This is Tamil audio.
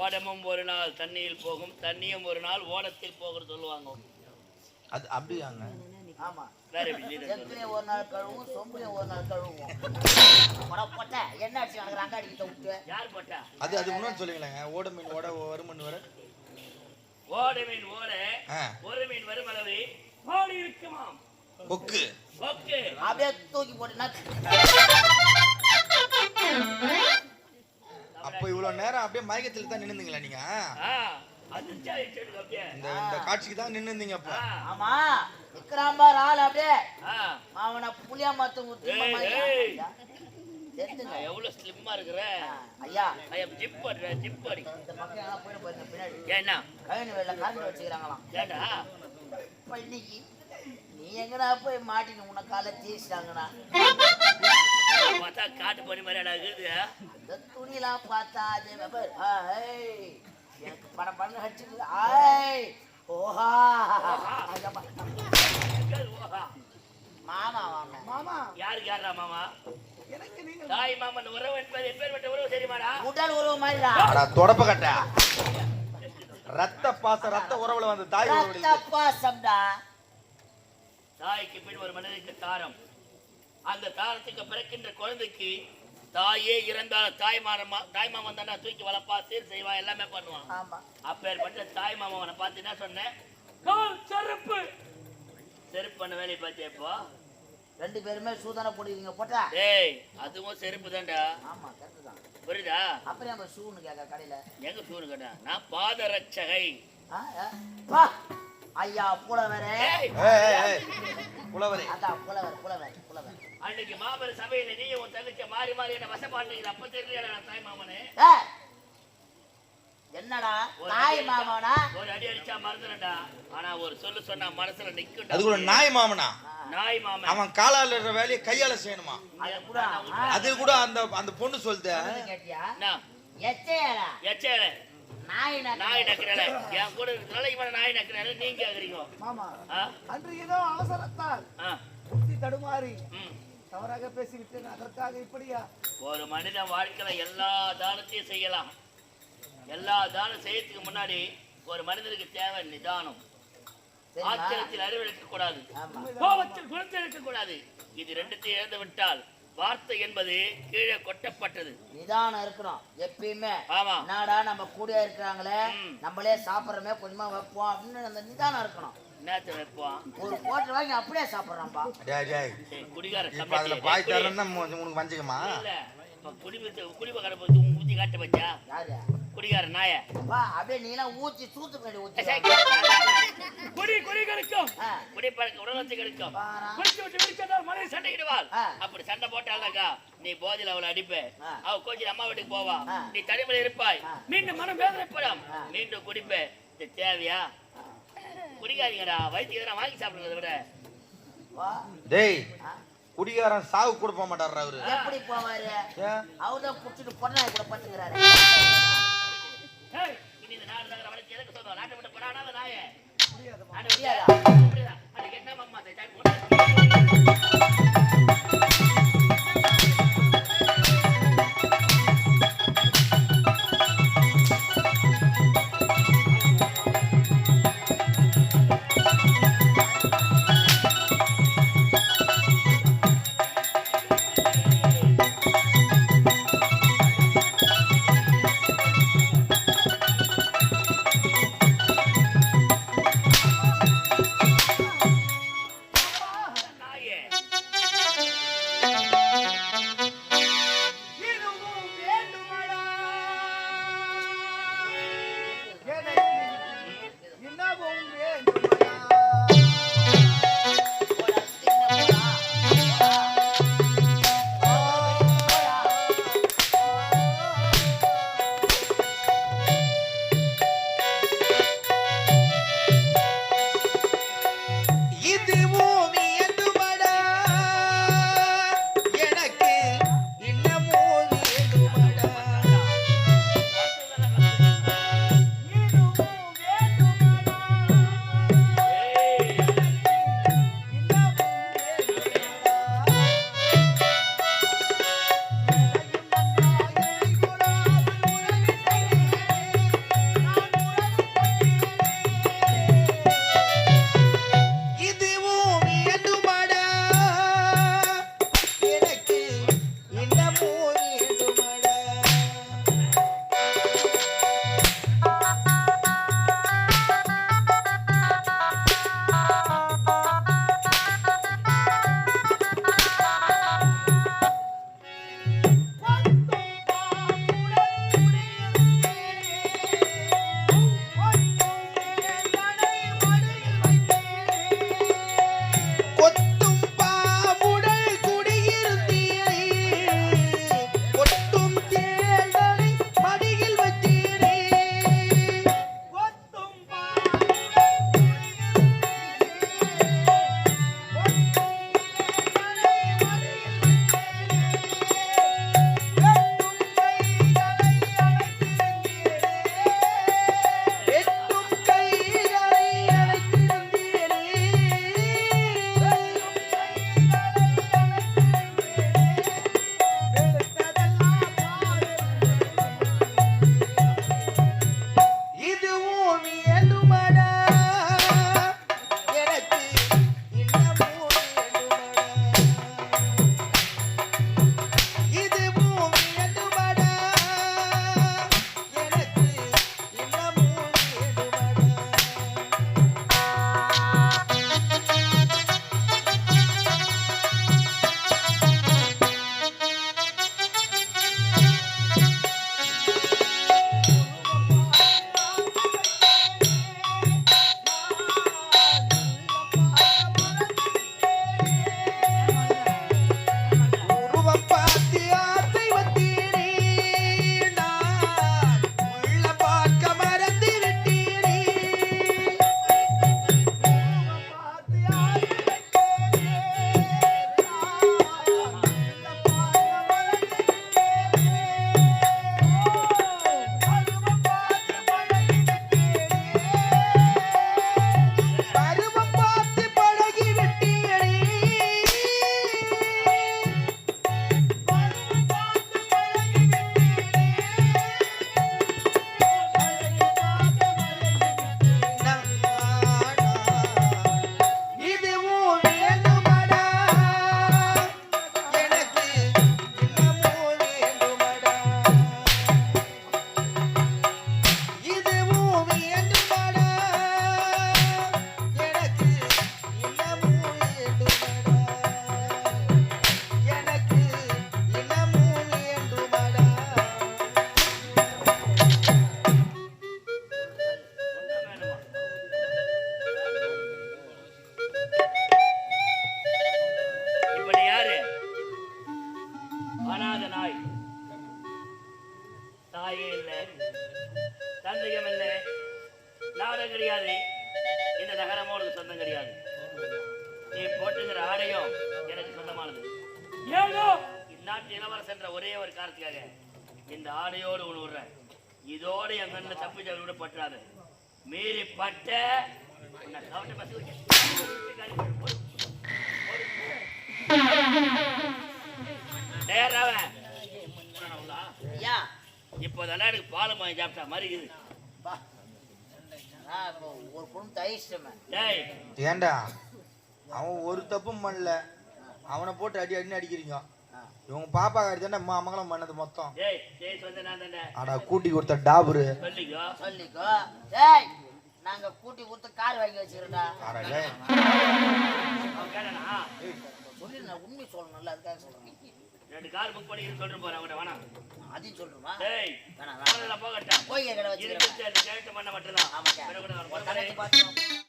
ஓடமும் ஒரு நாள் தண்ணியில் போகும், தண்ணியும் ஒரு நாள் ஓடத்தில் போகும் சொல்லுவாங்க. அது அப்படியாங்க? ஆமா. வேற எப்படி ஒரு நாள் கழுவும், சொம்புலையும் ஒரு நாள் கழுவும். போட்ட என்ன அடிச்சு எனக்கு அங்க அடிக்கிட்ட விட்டு யார் போட்டா? அது அது முன்னாடி சொல்லுங்களேங்க. ஓட மீன் ஓட ஒரு மணி வர ஓட மீன் ஓட ஒரு மீன் வரும் அளவு ஓடி இருக்குமாம். கொக்கு கொக்கு அப்படியே தூக்கி போட்டுனா அப்ப இவ்வளவு நேரம் அப்படியே மயக்கத்துல தான் நின்னுந்தீங்களா நீங்க? இந்த காட்சிக்கு தான் நின்னுந்தீங்க அப்ப. ஆமா விக்ராம்பார் ஆள் அப்படியே அவனை புளியா மாத்த ஊத்தி எவ்வளவு ஸ்லிம்மா இருக்கிற ஐயா. ஐயா ஜிப் பண்ற ஜிப் அடி. இந்த பக்கம் எல்லாம் போயிட்டு போயிருந்த பின்னாடி ஏன்னா கவினி வெளில கரண்ட் வச்சுக்கிறாங்களாம். ஏண்டா இன்னைக்கு நீ எங்கடா போய் மாட்டின்னு உன்னை காலை தீசிட்டாங்கண்ணா. பார்த்தா காட்டு பண்ணி மாதிரி இருக்குது. இந்த துணிலாம் பார்த்தா அதே எனக்கு படம் பண்ண அடிச்சுக்குது. ஓஹா மாமா வாங்க மாமா. யாருக்கு யாரா மாமா? எனக்கு நீங்க தாய் மாமன் உறவு என்பது எப்பேற்பட்ட உறவு தெரியுமாடா? உடல் உறவு மாதிரிடா. தொடப்ப கட்ட ரத்த பாசம் ரத்த உறவுல வந்து தாய் உறவு. ரத்த பாசம்டா. தாய்க்கு பின் ஒரு மனிதனுக்கு தாரம். அந்த தாரத்துக்கு பிறக்கின்ற குழந்தைக்கு தாயே இறந்தால் தாய் மாமன் தானே தூக்கி வளர்ப்பா, சீர் செய்வா, எல்லாமே பண்ணுவான். ஆமா. அப்பேற்பட்ட தாய் மாமனை பார்த்து என்ன சொன்னேன்? செருப்பு செருப்பு பண்ண வேலையை பார்த்து இப்போ ரெண்டு பேருமே சூதான போடுவீங்க போட்டா. டேய் அதுவும் செருப்பு தான்டா. ஆமா கரெக்ட் தான். புரியுதா? அப்புறம் நம்ம ஷூன்னு கேட்க கடையில எங்க ஷூன்னு கேட்டேன் நான்? பாதரட்சகை. வா ஐயா புலவரே. புலவரே அதான் புலவர் புலவர் புலவர். அன்னைக்கு மாமன் சபையில நீ உன் தங்கச்சி மாறி மாறி என்ன வசப்பாட்டு அப்ப தெரியல தாய் மாமனே. என்னடா தாய் மாமனா? ஒரு அடி அடிச்சா மறந்துடா. ஆனா ஒரு சொல்லு சொன்னா மனசுல நிக்கும். அது கூட நாய் மாமனா? நாய் மாமன் அவன் காலால இருக்கிற வேலையை கையால செய்யணுமா? அது கூட அந்த அந்த பொண்ணு சொல்லுது. கேட்டியா? எச்சேடா எச்சேடா நாய் நாய் நக்கறல. என் கூட இருக்கறல இவன் நாய் நக்கறல நீங்க கேக்குறீங்க. மாமா அன்று ஏதோ அவசரத்தால் புத்தி தடுமாறி தவறாக பேசிவிட்டேன். அதற்காக இப்படியா? ஒரு மனிதன் வாழ்க்கையில எல்லா தானத்தையும் செய்யலாம். எல்லா தானம் செய்யறதுக்கு முன்னாடி ஒரு மனிதனுக்கு தேவை நிதானம். ஆச்சரியத்தில் அறிவெடுக்க கூடாது, கோபத்தில் குணத்தை எடுக்க கூடாது. இது ரெண்டுத்தையும் இழந்து விட்டால் வார்த்தை என்பது கீழே கொட்டப்பட்டது. நிதானம் இருக்கணும் எப்பயுமே. ஆமா. என்னடா நம்ம கூட இருக்கிறாங்களே நம்மளே சாப்பிடுறோமே கொஞ்சமா வைப்போம் அப்படின்னு அந்த நிதானம் இருக்கணும். நேரத்தை வைப்போம். ஒரு கோட்டை வாங்கி அப்படியே சாப்பிடுறான்பா. குடிகார பாய் தரேன்னா உனக்கு வஞ்சிக்கமா? குடிமை கடை போய் ஊத்தி காட்ட வச்சா யாரு? குடிகார நாய. வா அப்படியே நீலாம் ஊத்தி சூத்து பண்ணி ஊத்தி. குடி குடி கிடைக்கும், குடி பழக்க உடலத்தை கிடைக்கும். குடிச்சு விட்டு விடிச்சால் மனைவி சண்டையிடுவாள். அப்படி சண்டை போட்டாலாக்கா நீ போதில் அவளை அடிப்ப, அவ கோச்சில் அம்மா வீட்டுக்கு போவா, நீ தனிமையில் இருப்பாய், மீண்டும் மனம் வேதனைப்படும், மீண்டும் குடிப்ப. இது தேவையா? குடிக்காதீங்கடா, வயிற்றுக்கு வாங்கி சாப்பிடுறத விட. டேய் குடிகாரன் சாவு கூட போக மாட்டாரு. அவரு எப்படி போவாரு? அவர்தான் குடிச்சிட்டு பொண்ணாய் கூட பத்துக்கிறாரு. இந்த நாடு நகர வளர்ச்சி எதுக்கு சொல்றோம்? நாட்டை விட்டு போறானா நாய என்ன அம்மா சந்தேகம் இல்லை. நாடகம் கிடையாது, இந்த நகரமும் உனக்கு சொந்தம் கிடையாது. நீ போட்டுங்கிற ஆடையும் எனக்கு சொந்தமானது. ஏதோ இந்நாட்டு இளவரசன் என்ற ஒரே ஒரு காரணத்துக்காக இந்த ஆடையோடு ஒன்று விடுறேன். இதோட என் கண்ணில் தப்பு ஜாவி கூட பற்றாது. மீறி பட்ட நான் கவட்ட பசி வச்சேன். ஐயா இப்போதெல்லாம் எனக்கு பாலம் வாங்கி சாப்பிட்டா மாதிரி இருக்குது. பா நான் இப்போ ஒரு பொண்ணு தயிச்சிட்டேன். டேய் ஏண்டா அவன் ஒரு தப்பும் பண்ணல, அவனை போட்டு அடி அடின்னு அடிக்கிறீங்க. இவங்க பாப்பா தானே மங்களம் பண்ணது மொத்தம். டேய் டேய் வந்து நான் தானே அடா கூட்டி கொடுத்த டாபுரு. சொல்லிக்கோ சொல்லிக்கோ. டேய் நாங்க கூட்டி கொடுத்து கார் வாங்கி வச்சிருக்கோம்டா. அட டேய் அவன் கேட்டானா? சொல்லி நான் உண்மை சொல்லணும்ல, அதுக்காக சொல்றேன். 2 கார் புக் பண்ணி சொல்லிட்டு போறேன் அவன்கிட்ட. வேணாம் அதையும் சொல்லணுமா? டேய் வேணாம் போகட்டா போய் கடை வச்சுக்கிறேன். இருக்கு. பண்ண மட்டும்தான். ஆமாக்கா வேற கூட ஒரு தங்கச்சி பார்த்து